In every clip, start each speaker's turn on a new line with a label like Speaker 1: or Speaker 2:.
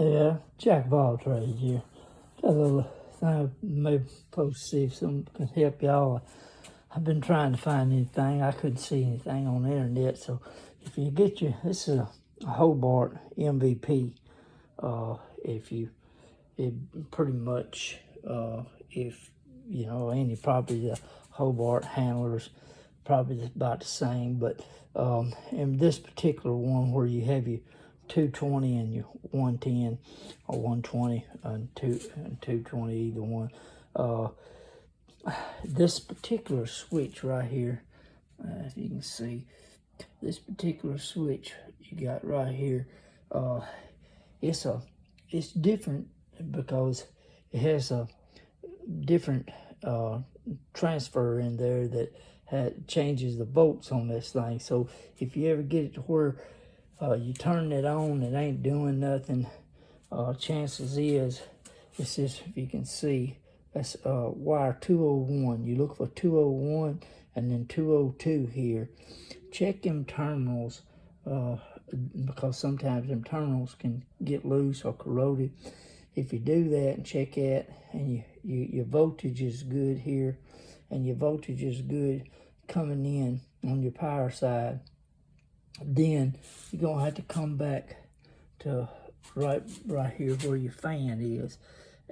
Speaker 1: Yeah, jack of all trades here. Got a little thing I may post to see if something can help y'all. I've been trying to find anything. I couldn't see anything on the internet. So if you get your, this is a Hobart MVP. It pretty much, if you know any, probably the Hobart handlers, probably about the same. But in this particular one, where you have your 220 and your 110 or 120 and 220, either one. This particular switch right here, if you can see, this particular switch you got right here, it's different because it has a different transfer in there that changes the volts on this thing. So if you ever get it to where you turn it on, it ain't doing nothing, chances is, it's just, if you can see, that's wire 201. You look for 201 and then 202 here. Check them terminals, because sometimes them terminals can get loose or corroded. If you do that and check that, and your voltage is good here, and your voltage is good coming in on your power side, then you're gonna have to come back to right here where your fan is.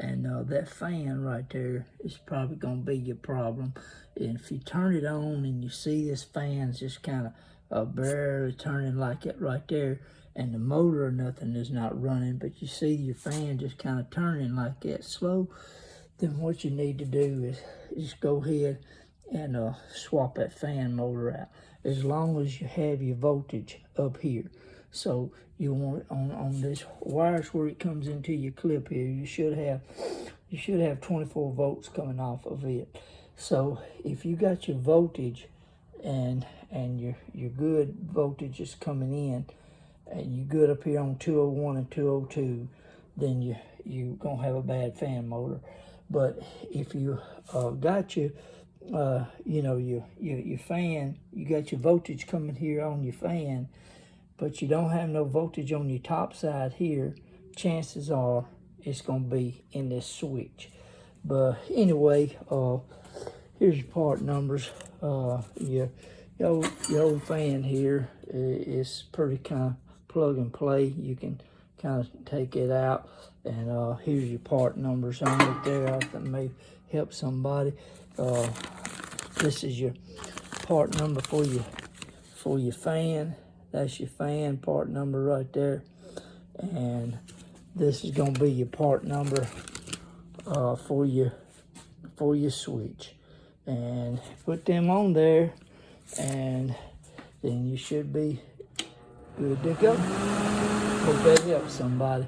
Speaker 1: And that fan right there is probably going to be your problem. And if you turn it on and you see this fan's just kind of barely turning like it right there, and the motor or nothing is not running, but you see your fan just kind of turning like that slow, then what you need to do is just go ahead and swap that fan motor out, as long as you have your voltage up here. So you want on this wires where it comes into your clip here, you should have 24 volts coming off of it. So if you got your voltage and your good voltage is coming in, and you good up here on 201 and 202, then you gonna have a bad fan motor. But if you got your your fan, you got your voltage coming here on your fan, but you don't have no voltage on your top side here, chances are it's gonna be in this switch. But anyway, here's your part numbers. Your old fan here is pretty kind of plug and play. You can kind of take it out, and here's your part numbers on it there. I think that may help somebody. This is your part number for your fan. That's your fan part number right there. And this is going to be your part number for your switch. And put them on there, and then you should be good to go. Hope that helps somebody.